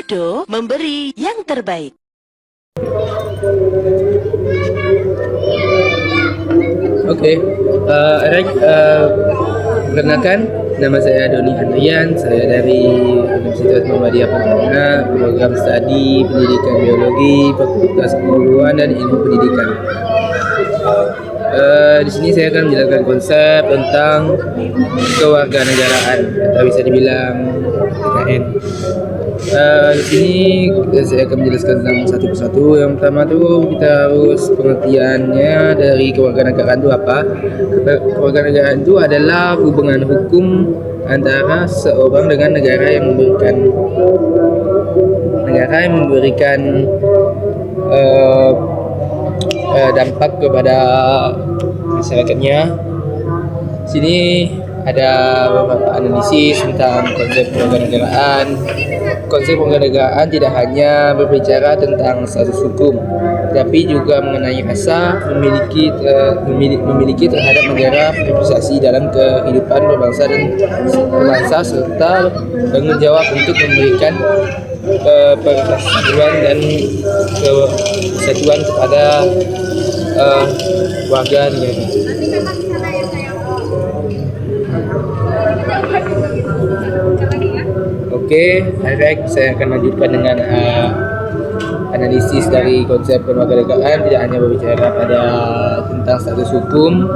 Indo memberi yang terbaik. Oke, Eric, perkenalkan, nama saya Doni Andrian, saya dari Universitas Muhammadiyah Pontianak, program studi Pendidikan Biologi, Fakultas Keguruan dan Ilmu Pendidikan. Di sini saya akan menjelaskan konsep tentang kewarganegaraan atau bisa dibilang PKN. Di sini saya akan menjelaskan tentang satu persatu. Yang pertama tuh kita harus pengertiannya dari kewarganegaraan itu apa. Kewarganegaraan itu adalah hubungan hukum antara seorang dengan negara yang memberikan dampak kepada masyarakatnya. Sini ada beberapa analisis tentang konsep kewarganegaraan. Konsep kewarganegaraan tidak hanya berbicara tentang status hukum, tapi juga mengenai rasa memiliki terhadap negara, privasi dalam kehidupan berbangsa serta tanggung jawab untuk memberikan persatuan dan kesatuan kepada warga negara. Oke, baik, saya akan lanjutkan dengan analisis dari konsep kewarganegaraan. Tidak hanya berbicara pada tentang status hukum,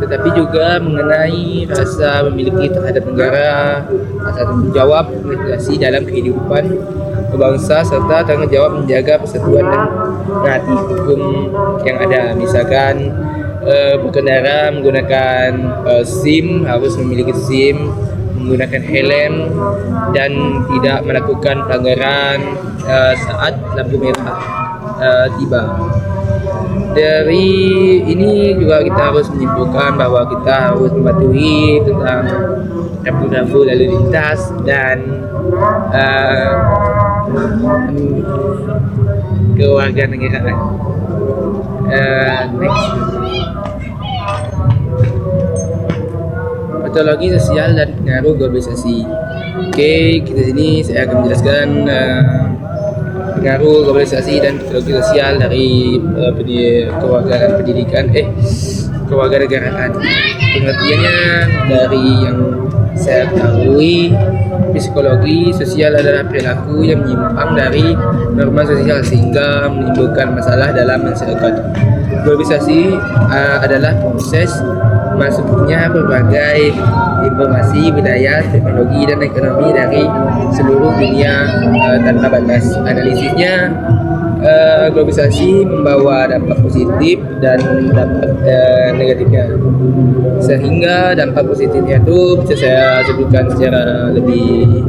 tetapi juga mengenai rasa memiliki terhadap negara, rasa tanggung jawab privasi dalam kehidupan berbangsa serta tanggung jawab menjaga persatuan dan menaati hukum yang ada. Misalkan berkendara menggunakan SIM, harus memiliki SIM, menggunakan helm dan tidak melakukan pelanggaran saat lampu merah tiba. Dari ini juga kita harus menyimpulkan bahwa kita harus mematuhi tentang rambu-rambu lalu lintas dan kewarganegaraan. Next. Patologi sosial dan pengaruh globalisasi. Oke, kita sini saya akan menjelaskan pengaruh globalisasi dan patologi sosial dari kewarganegaraan. Pengertiannya dari yang saya ketahui, psikologi sosial adalah perilaku yang menyimpang dari norma sosial sehingga menimbulkan masalah dalam masyarakat. Globalisasi adalah proses masuknya berbagai informasi, budaya, teknologi, dan ekonomi dari seluruh dunia tanpa batas. Analisisnya, globalisasi membawa dampak positif dan dampak negatifnya. Sehingga dampak positifnya itu bisa saya sebutkan secara lebih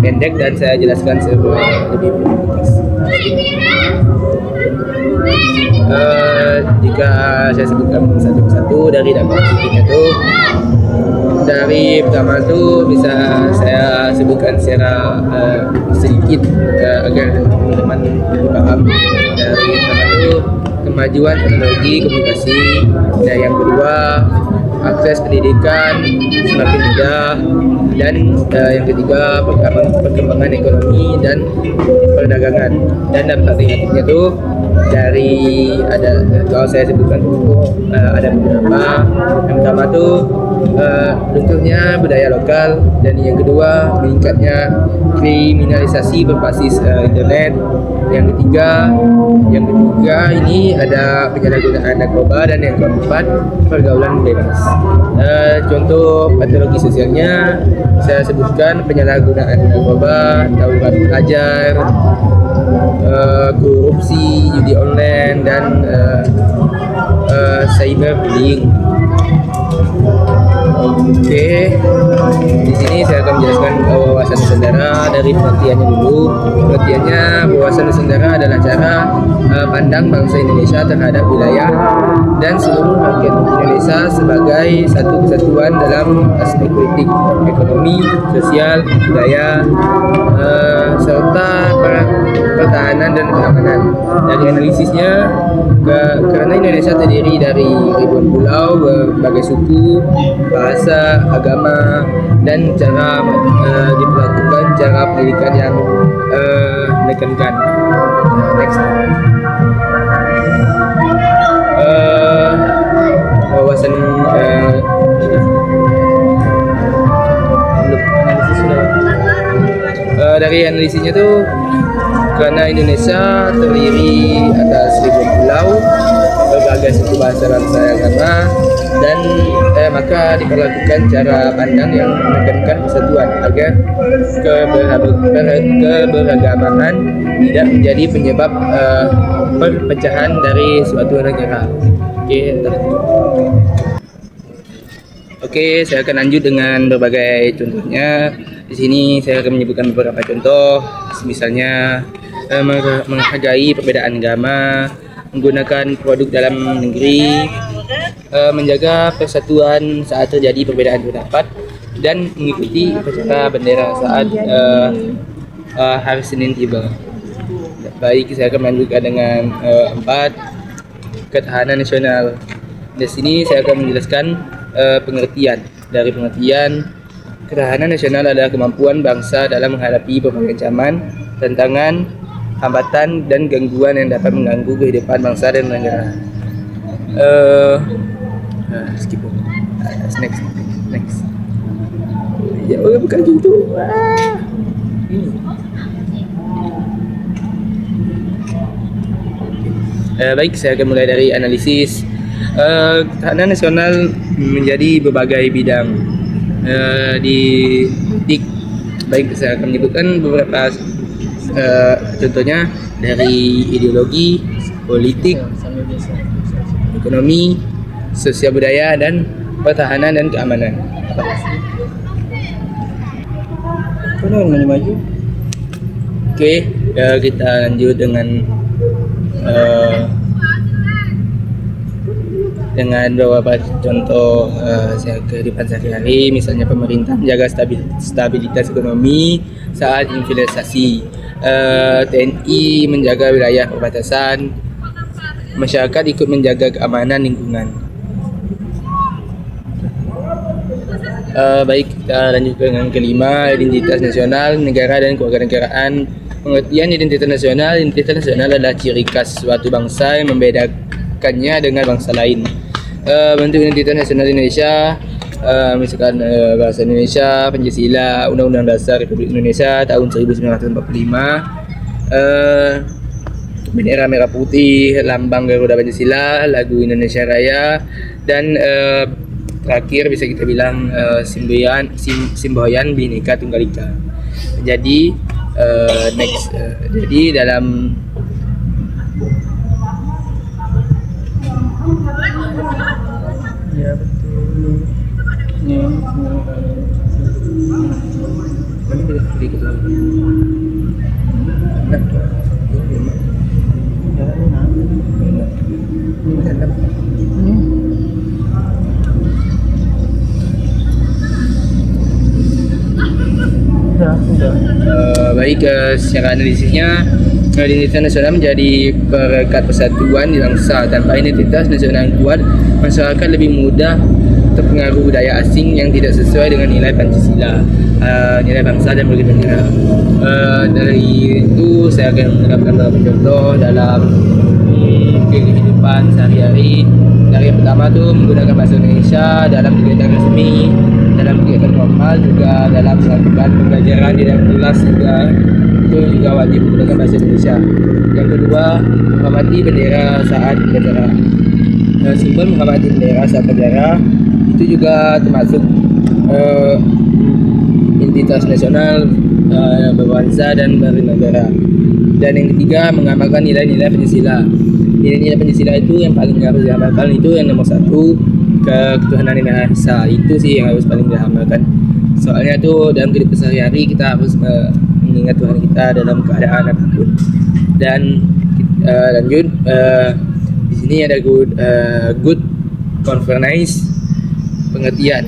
pendek dan saya jelaskan secara lebih ringkas. Jika saya sebutkan satu persatu dari dampak positifnya itu, dari pertama itu bisa saya sebutkan secara sedikit agar teman-teman paham. Dari pertama itu kemajuan teknologi komunikasi, dan yang kedua akses pendidikan semakin mudah, dan yang ketiga perkembangan ekonomi dan perdagangan. Dan dampak negatifnya itu kalau saya sebutkan ada beberapa. Yang pertama itu runtuhnya budaya lokal, dan yang kedua meningkatnya kriminalisasi berbasis internet. Yang ketiga ini ada penyalahgunaan narkoba, dan yang keempat pergaulan bebas. Contoh patologi sosialnya saya sebutkan penyalahgunaan narkoba, tawuran pelajar, korupsi, judi online, dan cyberbullying. Oke, di sini saya akan menjelaskan wawasan Nusantara dari pengertiannya dulu. Pengertiannya, wawasan Nusantara adalah cara pandang bangsa Indonesia terhadap wilayah dan seluruh rakyat Indonesia sebagai satu kesatuan dalam aspek politik, ekonomi, sosial, budaya, serta pertahanan dan keamanan. Dari analisisnya, karena Indonesia terdiri dari ribuan pulau, berbagai suku, bahasa, agama, dan cara diperlakukan cara pendidikan yang menekankan. Next. Wawasan dari analisisnya tuh, karena Indonesia terdiri atas ribuan pulau, berbagai suku bahasa bangsa agama, dan maka diperlakukan cara pandang yang menekankan persatuan agar keberagaman tidak menjadi penyebab perpecahan dari suatu negara. Oke, saya akan lanjut dengan berbagai contohnya. Di sini saya akan menyebutkan beberapa contoh, misalnya menghargai perbedaan agama, menggunakan produk dalam negeri, menjaga persatuan saat terjadi perbedaan pendapat, dan mengikuti upacara bendera saat hari Senin tiba. Baik, saya akan melanjutkan dengan 4, ketahanan nasional. Di sini saya akan menjelaskan pengertian. Dari pengertian, ketahanan nasional adalah kemampuan bangsa dalam menghadapi berbagai ancaman, tantangan, hambatan, dan gangguan yang dapat mengganggu kehidupan bangsa dan negara. Skip. Next. Ya, bukan gitu. Ini. Baik, saya akan mulai dari analisis. Ketahanan nasional menjadi berbagai bidang Baik, saya akan menyebutkan beberapa contohnya dari ideologi, politik, ekonomi, sosial budaya, dan pertahanan dan keamanan. Oke, kita lanjut dengan beberapa contoh kehidupan sehari-hari. Misalnya, pemerintah menjaga stabilitas ekonomi saat inflasi, TNI menjaga wilayah perbatasan, masyarakat ikut menjaga keamanan lingkungan. Baik, kita lanjut dengan kelima, identitas nasional, negara dan kewarganegaraan. Pengertian identitas nasional adalah ciri khas suatu bangsa yang membedakannya dengan bangsa lain. Bentuk identitas nasional Indonesia, misalkan bahasa Indonesia, Pancasila, Undang-Undang Dasar Republik Indonesia tahun 1945, bendera merah putih, lambang Garuda Pancasila, lagu Indonesia Raya, dan terakhir bisa kita bilang semboyan Bhinneka Tunggal Ika. Jadi next, jadi dalam ya betul. Mana bisa sedikit lagi. Baik, secara analisisnya, identitas nasional menjadi perekat persatuan di bangsa. Tanpa identitas nasional yang kuat, masyarakat lebih mudah terpengaruh budaya asing yang tidak sesuai dengan nilai Pancasila, nilai bangsa dan bernegara. Dari itu saya akan menerapkan beberapa contoh dalam kehidupan sehari-hari. Dari yang pertama tuh, menggunakan bahasa Indonesia dalam kegiatan resmi, dalam kegiatan formal, juga dalam melakukan pembelajaran di dalam kelas juga wajib menggunakan bahasa Indonesia. Yang kedua, menghormati bendera saat upacara. Simbol menghormati bendera saat upacara itu juga termasuk identitas nasional berbangsa dan bernegara. Dan yang ketiga, mengamalkan nilai-nilai Pancasila. Nilai-nilai Pancasila itu yang paling harus diamalkan, itu yang nomor 1, ketuhanan yang Maha Esa. Itu sih yang harus paling diamalkan. Soalnya tuh dalam kehidupan sehari-hari kita harus mengingat Tuhan kita dalam keadaan apapun. Dan lanjut, di sini ada good governance. Pengertian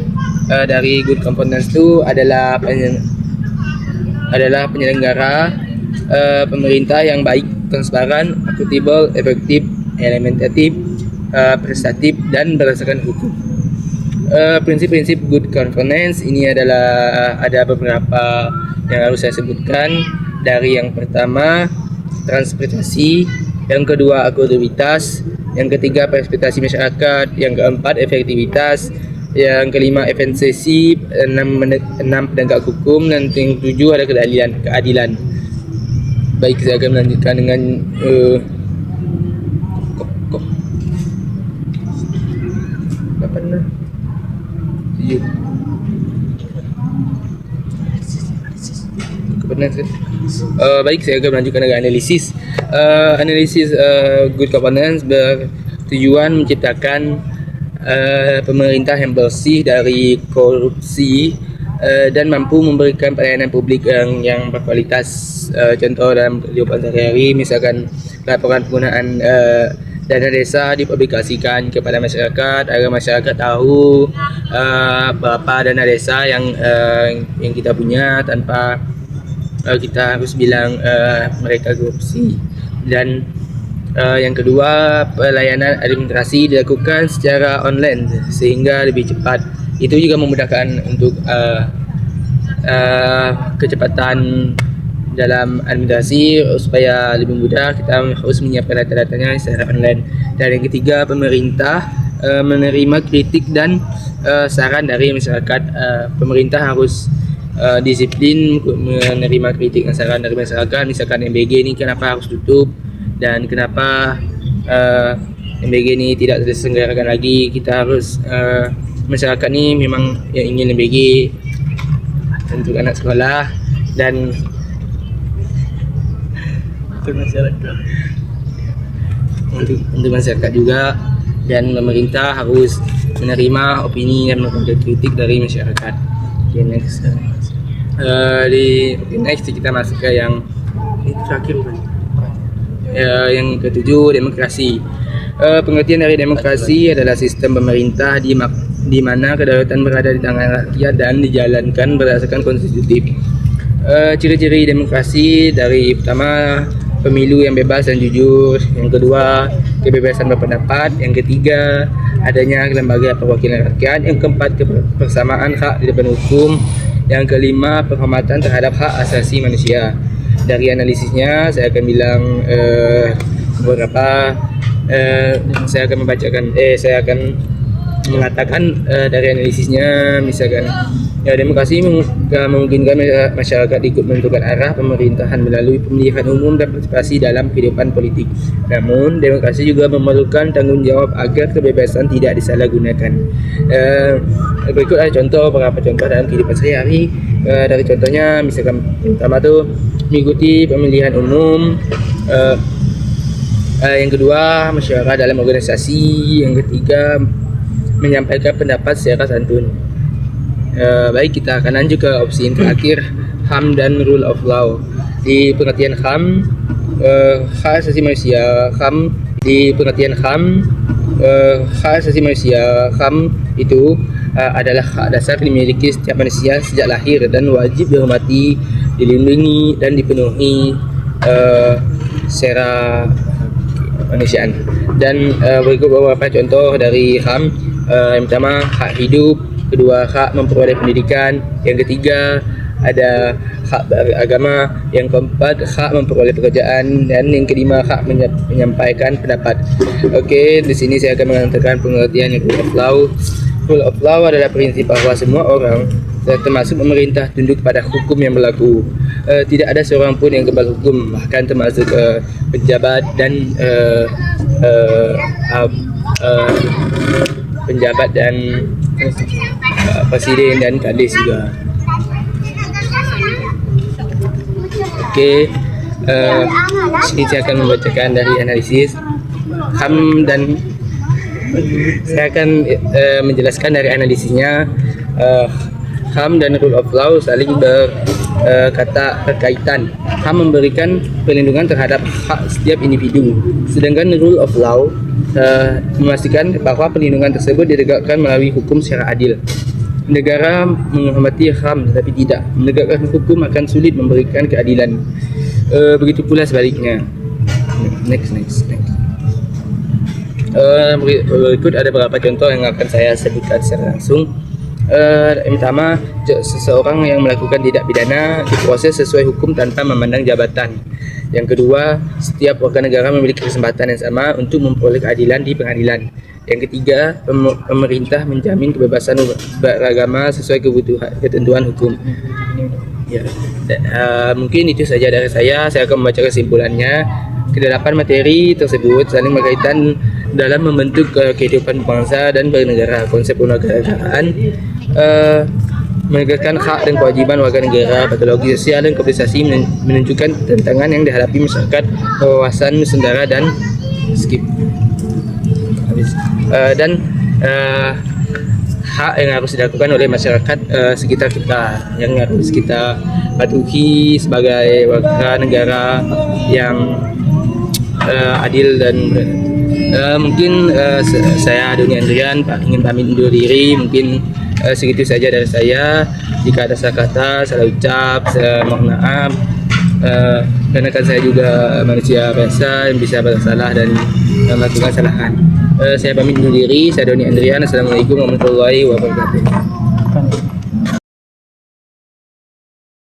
dari good governance itu adalah penyelenggara pemerintah yang baik, transparan, akuntabel, efektif, elementatif, prestatif, dan berdasarkan hukum. Prinsip-prinsip good governance ini adalah ada beberapa yang harus saya sebutkan. Dari yang pertama transportasi, yang kedua akuntabilitas, yang ketiga partisipasi masyarakat, yang keempat efektivitas, yang kelima efisiensi, enam penegak hukum, dan yang ketujuh ada keadilan. Baik, saya akan melanjutkan dengan kapan lah? Baik, saya akan melanjutkan dengan analisis. Analisis good governance bertujuan menciptakan pemerintah yang bersih dari korupsi dan mampu memberikan pelayanan publik yang berkualitas. Contoh dalam kehidupan sehari-hari, misalkan laporan penggunaan dana desa dipublikasikan kepada masyarakat agar masyarakat tahu berapa dana desa yang kita punya tanpa kita harus bilang mereka korupsi. Dan yang kedua, pelayanan administrasi dilakukan secara online sehingga lebih cepat. Itu juga memudahkan untuk kecepatan dalam administrasi supaya lebih mudah. Kita harus menyiapkan data-datanya secara online. Dan yang ketiga, pemerintah menerima kritik dan saran dari masyarakat. Pemerintah harus disiplin menerima kritik dan saran dari masyarakat. Misalkan MBG ini kenapa harus tutup dan kenapa MBG ini tidak diselenggarakan lagi. Kita harus masyarakat ni memang yang ingin MBG untuk anak sekolah dan untuk masyarakat juga, dan pemerintah harus menerima opini dan melakukan kritik dari masyarakat. Okay, next. Next kita masuk ke yang terakhir, yang ketujuh, demokrasi. Pengertian dari demokrasi adalah sistem pemerintah di mana kedaulatan berada di tangan rakyat dan dijalankan berdasarkan konstitusi. Ciri-ciri demokrasi dari pertama, pemilu yang bebas dan jujur. Yang kedua, kebebasan berpendapat. Yang ketiga, adanya lembaga perwakilan rakyat. Yang keempat, kebersamaan hak di depan hukum. Yang kelima, penghormatan terhadap hak asasi manusia. Dari analisisnya saya akan bilang beberapa. Saya akan mengatakan dari analisisnya, misalkan demokrasi memungkinkan masyarakat ikut menentukan arah pemerintahan melalui pemilihan umum dan partisipasi dalam kehidupan politik. Namun demokrasi juga memerlukan tanggung jawab agar kebebasan tidak disalahgunakan. Berikut ada beberapa contoh dalam kehidupan sehari-hari. Dari contohnya, misalkan yang pertama tu mengikuti pemilihan umum. Yang kedua, masyarakat dalam organisasi. Yang ketiga, menyampaikan pendapat secara santun. Baik, kita akan lanjut ke opsi yang terakhir, HAM dan Rule of Law. Di pengertian HAM, hak asasi manusia. HAM di pengertian HAM, hak asasi manusia. HAM itu adalah hak dasar yang dimiliki setiap manusia sejak lahir dan wajib dihormati, dilindungi dan dipenuhi secara kemanusiaan. Dan berikut beberapa contoh dari HAM. Yang pertama, hak hidup. Kedua, hak memperoleh pendidikan. Yang ketiga, ada hak beragama. Yang keempat, hak memperoleh pekerjaan. Dan yang kelima, hak menyampaikan pendapat. Okey, di sini saya akan mengatakan pengertian Rule of Law. Rule of Law adalah prinsip bahawa semua orang, termasuk pemerintah, tunduk pada hukum yang berlaku. Tidak ada seorang pun yang kebal hukum, bahkan termasuk pejabat dan penjabat dan presiden dan kadis juga. Okey, sini saya akan membacakan dari analisis HAM dan saya akan menjelaskan dari analisisnya. HAM dan Rule of Law saling berkaitan. HAM memberikan perlindungan terhadap hak setiap individu, sedangkan Rule of Law memastikan bahawa perlindungan tersebut ditegakkan melalui hukum secara adil. Negara menghormati HAM tetapi tidak menegakkan hukum akan sulit memberikan keadilan. Begitu pula sebaliknya. Next. Berikut ada beberapa contoh yang akan saya sebutkan secara langsung. Yang pertama, seseorang yang melakukan tindak pidana diproses sesuai hukum tanpa memandang jabatan. Yang kedua, setiap warga negara memiliki kesempatan yang sama untuk memperoleh keadilan di pengadilan. Yang ketiga, pemerintah menjamin kebebasan beragama sesuai ketentuan hukum. Ya, mungkin itu saja dari saya. Saya akan membaca kesimpulannya. Kedelapan materi tersebut saling berkaitan dalam membentuk kehidupan bangsa dan bernegara. Konsep kewarganegaraan menegakkan hak dan kewajiban warga negara. Patologi sosial dan kompensasi menunjukkan tantangan yang dihadapi masyarakat, wawasan Nusantara dan hak yang harus dilakukan oleh masyarakat sekitar kita, yang harus kita patuhi sebagai warga negara yang adil dan mungkin saya Doni Andrian ingin pamit undur diri. Mungkin segitu saja dari saya. Jika ada salah kata, salah ucap, saya mohon maaf, karena kan saya juga manusia biasa yang bisa bersalah dan melakukan kesalahan. Saya pamit undur diri. Saya Doni Andrian. Assalamualaikum warahmatullahi wabarakatuh.